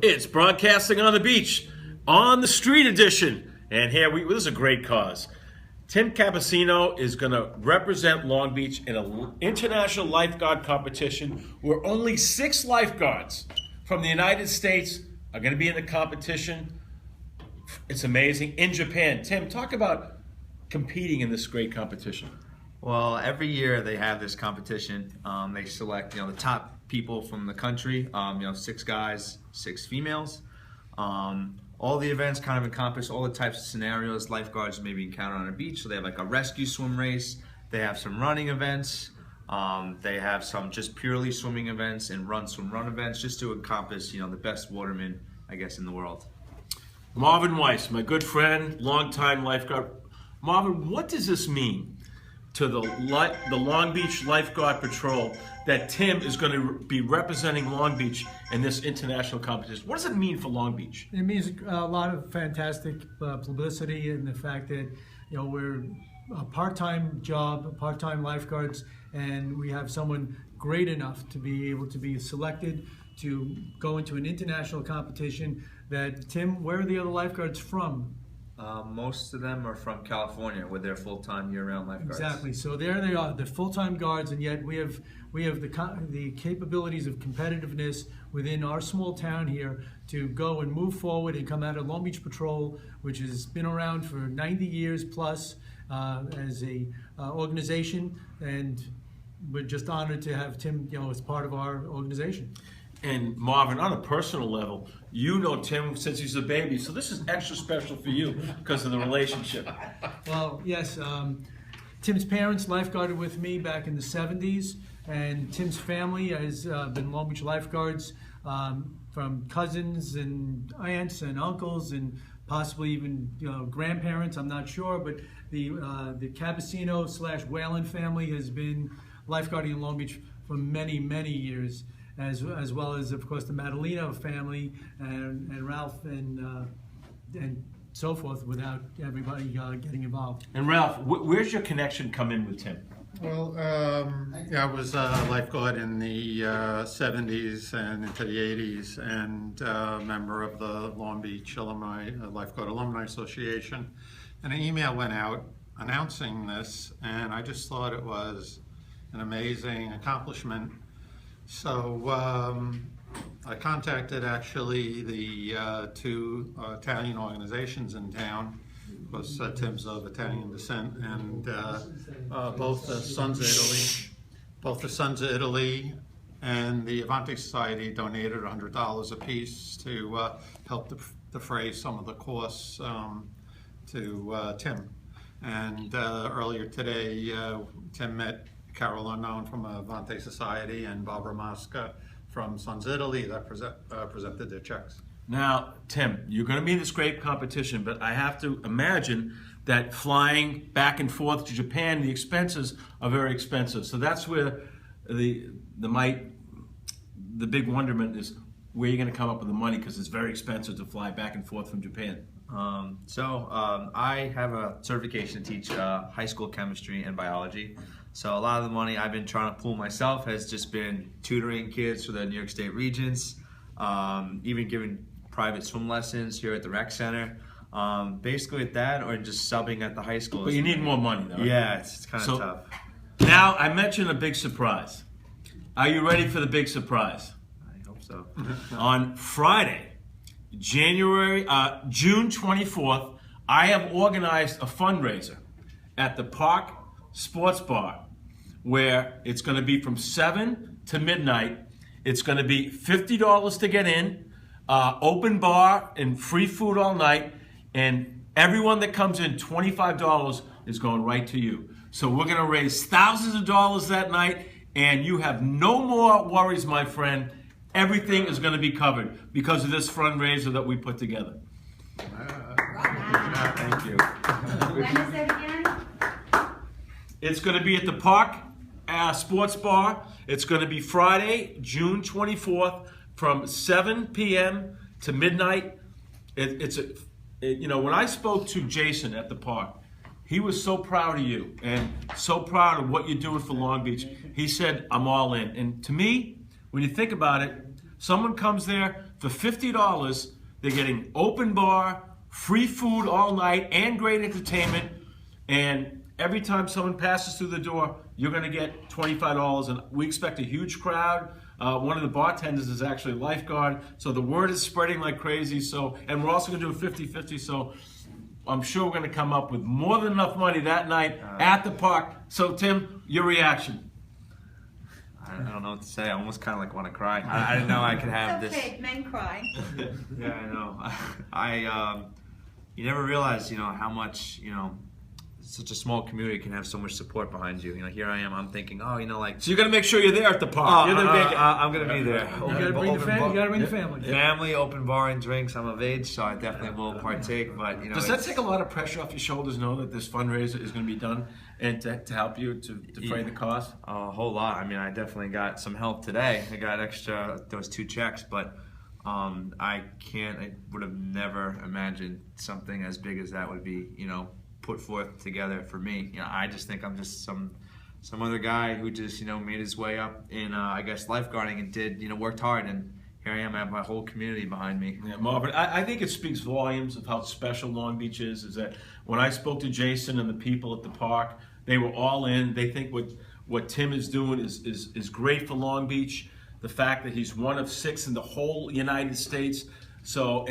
It's Broadcasting on the Beach, on the Street edition. And here, this is a great cause. Tim Cabasino is going to represent Long Beach in an international lifeguard competition where only 6 lifeguards from the United States are going to be in the competition. It's amazing. In Japan. Tim, talk about competing in this great competition. Well, every year they have this competition. They select, the top people from the country. 6 guys, 6 females. All the events kind of encompass all the types of scenarios lifeguards maybe encounter on a beach. So they have like a rescue swim race. They have some running events. They have some just purely swimming events and run, swim, run events, just to encompass, the best watermen, I guess, in the world. Marvin Weiss, my good friend, longtime lifeguard. Marvin, what does this mean to the Long Beach Lifeguard Patrol that Tim is going to be representing Long Beach in this international competition? What does it mean for Long Beach? It means a lot of fantastic publicity, and the fact that we're a part-time job, part-time lifeguards, and we have someone great enough to be able to be selected to go into an international competition. That Tim, where are the other lifeguards from? Most of them are from California, where they're full-time year-round lifeguards. Exactly. So there they are, the full-time guards, and yet we have the capabilities of competitiveness within our small town here to go and move forward and come out of Long Beach Patrol, which has been around for 90 years plus as a organization, and we're just honored to have Tim, as part of our organization. And Marvin, on a personal level, you know Tim since he's a baby, so this is extra special for you because of the relationship. Well, yes, Tim's parents lifeguarded with me back in the 70s, and Tim's family has been Long Beach lifeguards from cousins and aunts and uncles and possibly even grandparents, I'm not sure, but the Cabasino / Whalen family has been lifeguarding in Long Beach for many, many years. As well as, of course, the Madaleno family and Ralph and so forth, without everybody getting involved. And Ralph, where's your connection come in with Tim? Well, I was a lifeguard in the 70s and into the 80s, and a member of the Long Beach Lifeguard Alumni Association. And an email went out announcing this, and I just thought it was an amazing accomplishment. So I contacted actually the 2 Italian organizations in town, because Tim's of Italian descent, and both the Sons of Italy and the Avanti Society donated $100 apiece to help defray some of the costs to Tim. And earlier today, Tim met Carol Unknown from Avanti Society and Barbara Mosca from Sons Italy that presented their checks. Now, Tim, you're going to be in this great competition, but I have to imagine that flying back and forth to Japan, the expenses are very expensive. So that's where the big wonderment is, where you're going to come up with the money, because it's very expensive to fly back and forth from Japan. I have a certification to teach high school chemistry and biology. So a lot of the money I've been trying to pool myself has just been tutoring kids for the New York State Regents, even giving private swim lessons here at the rec center. Basically at that, or just subbing at the high schools. But you need more money, though. Yeah, it's kind of tough. Now, I mentioned a big surprise. Are you ready for the big surprise? I hope so. On Friday, June 24th, I have organized a fundraiser at the Park Sports Bar, where it's going to be from 7 to midnight. It's going to be $50 to get in, open bar and free food all night, and everyone that comes in, $25 is going right to you. So we're going to raise thousands of dollars that night, and you have no more worries, my friend. Everything is going to be covered because of this fundraiser that we put together. Thank you. When is it again? It's going to be at the Park Sports Bar. It's going to be Friday, June 24th, from 7 p.m. to midnight. When I spoke to Jason at the park, he was so proud of you and so proud of what you're doing for Long Beach. He said, I'm all in. And to me, when you think about it, Someone comes there for $50, they're getting open bar, free food all night, and great entertainment. And every time someone passes through the door, you're going to get $25, and we expect a huge crowd. One of the bartenders is actually a lifeguard, so the word is spreading like crazy. So, and we're also going to do a 50-50, so I'm sure we're going to come up with more than enough money that night at the park. So, Tim, your reaction? I don't know what to say. I almost kind of like want to cry. I didn't know I could have It's this. okay, men cry. Yeah, I know. You never realize, how much, such a small community can have so much support behind you. Here I am. I'm thinking, So you're going to make sure you're there at the park. You're the big- I'm gonna be there. You gotta bring the family. You gotta bring the family. Family, open bar and drinks. I'm of age, so I definitely will partake. But Does that take a lot of pressure off your shoulders, know that this fundraiser is going to be done and to help you to defray the cost? A whole lot. I mean, I definitely got some help today. I got extra, those 2 checks, but I would have never imagined something as big as that would be, put forth together for me. I just think I'm just some other guy who just, made his way up in, I guess, lifeguarding and did, worked hard, and here I am. I have my whole community behind me. Yeah, Marvin, I think it speaks volumes of how special Long Beach is that when I spoke to Jason and the people at the park, they were all in. They think what Tim is doing is great for Long Beach. The fact that he's one of 6 in the whole United States. So,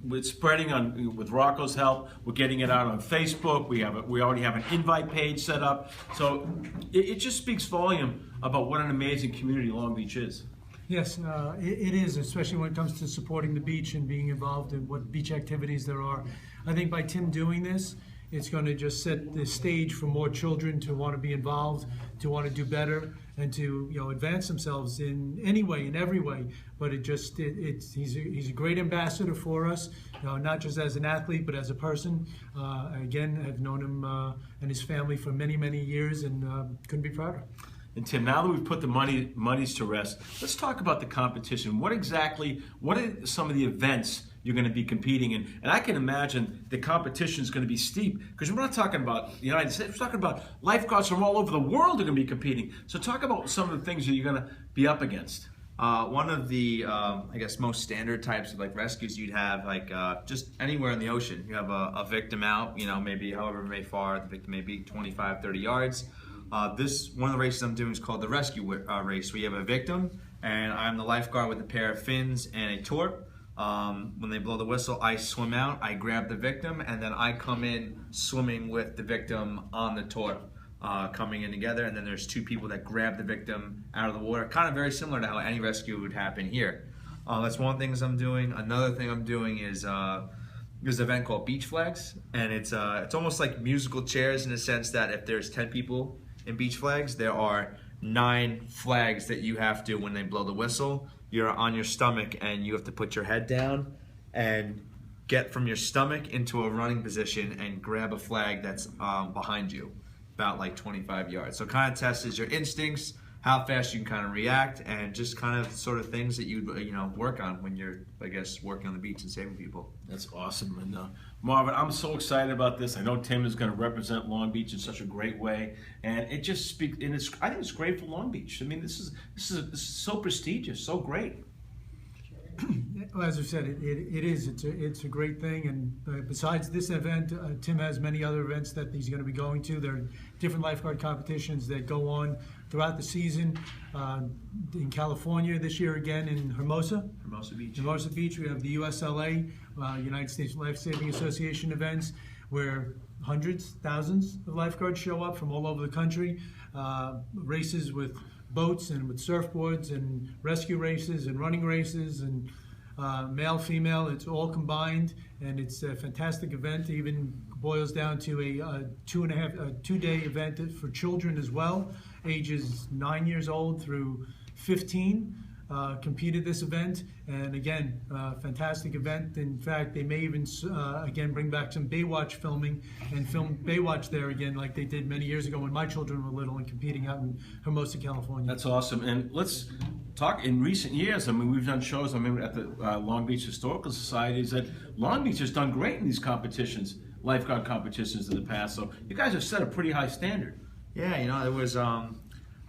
we're spreading on with Rocco's help. We're getting it out on Facebook. We already have an invite page set up. So, it just speaks volume about what an amazing community Long Beach is. Yes, it is, especially when it comes to supporting the beach and being involved in what beach activities there are. I think by Tim doing this, it's going to just set the stage for more children to want to be involved, to want to do better, and to advance themselves in any way, in every way. But he's a great ambassador for us, not just as an athlete, but as a person. Again, I've known him and his family for many, many years, and couldn't be prouder. And Tim, now that we've put the monies to rest, let's talk about the competition. What are some of the events you're going to be competing in? And I can imagine the competition is going to be steep, because we're not talking about the United States, we're talking about lifeguards from all over the world are going to be competing. So talk about some of the things that you're going to be up against. One of the, I guess, most standard types of rescues you'd have, just anywhere in the ocean. You have a victim out, maybe however far the victim may be, 25, 30 yards. One of the races I'm doing is called the rescue race. We have a victim, and I'm the lifeguard with a pair of fins and a torp. When they blow the whistle, I swim out, I grab the victim, and then I come in swimming with the victim on the torp, coming in together. And then there's 2 people that grab the victim out of the water, kind of very similar to how any rescue would happen here. That's one of the things I'm doing. Another thing I'm doing is there's an event called Beach Flags, and it's almost like musical chairs in the sense that if there's 10 people in Beach Flags, there are 9 flags that you have to, when they blow the whistle, you're on your stomach and you have to put your head down and get from your stomach into a running position and grab a flag that's behind you, about 25 yards. So it kind of tests your instincts, how fast you can kind of react, and just kind of sort of things that you work on when you're, I guess, working on the beach and saving people. That's awesome. And Marvin, I'm so excited about this. I know Tim is going to represent Long Beach in such a great way, and it just speaks. And I think it's great for Long Beach. I mean, this is so prestigious, so great. Well, as I said, it is. It's a great thing. And besides this event, Tim has many other events that he's going to be going to. There are different lifeguard competitions that go on throughout the season. In California this year again in Hermosa Beach, we have the USLA, United States Lifesaving Association events, where hundreds, thousands of lifeguards show up from all over the country. Races with boats and with surfboards, and rescue races and running races, and male, female, it's all combined, and it's a fantastic event. It even boils down to a 2-day event for children as well, ages 9 years old through 15. Competed this event, and again, fantastic event. In fact, they may even again bring back some Baywatch filming and film Baywatch there again, like they did many years ago when my children were little and competing out in Hermosa, California. That's awesome. And let's talk. In recent years, I mean, we've done shows. I mean, at the Long Beach Historical Society, is that Long Beach has done great in these competitions, lifeguard competitions in the past. So you guys have set a pretty high standard. Yeah, it was.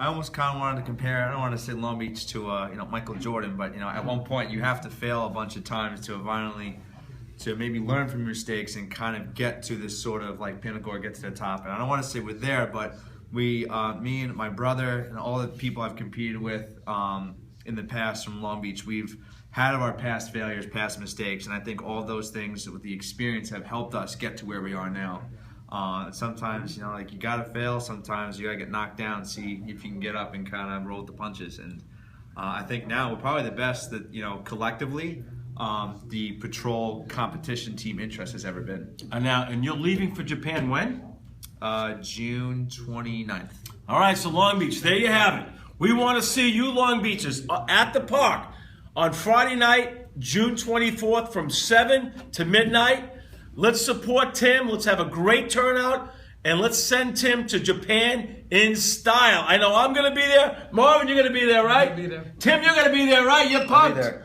I almost kind of wanted to compare. I don't want to say Long Beach to Michael Jordan, but at one point you have to fail a bunch of times to maybe learn from your mistakes and kind of get to this sort of like pinnacle or get to the top. And I don't want to say we're there, but me and my brother and all the people I've competed with in the past from Long Beach, we've had our past failures, past mistakes, and I think all those things with the experience have helped us get to where we are now. Sometimes, like you gotta fail. Sometimes you gotta get knocked down, see if you can get up and kind of roll with the punches. And I think now we're probably the best that collectively the patrol competition team interest has ever been. And you're leaving for Japan when? June 29th. All right, so Long Beach, there you have it. We want to see you Long Beachers at the park on Friday night, June 24th from 7 to midnight. Let's support Tim. Let's have a great turnout. And let's send Tim to Japan in style. I know I'm going to be there. Marvin, you're going to be there, right? I'll be there. Tim, you're going to be there, right? You're pumped? I'll be there.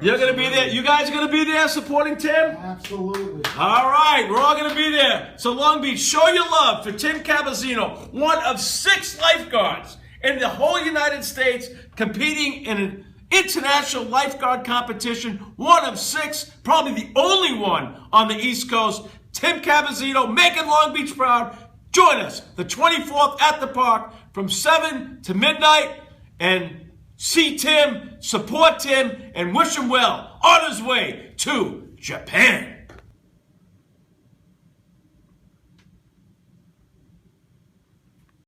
You're going to be there. You guys are going to be there supporting Tim? Absolutely. All right, we're all going to be there. So Long Beach, show your love for Tim Cabasino, one of 6 lifeguards in the whole United States competing in an international lifeguard competition, one of 6, probably the only one on the East Coast. Tim Cabasino, making Long Beach proud. Join us the 24th at the park from 7 to midnight and see Tim, support Tim, and wish him well on his way to Japan.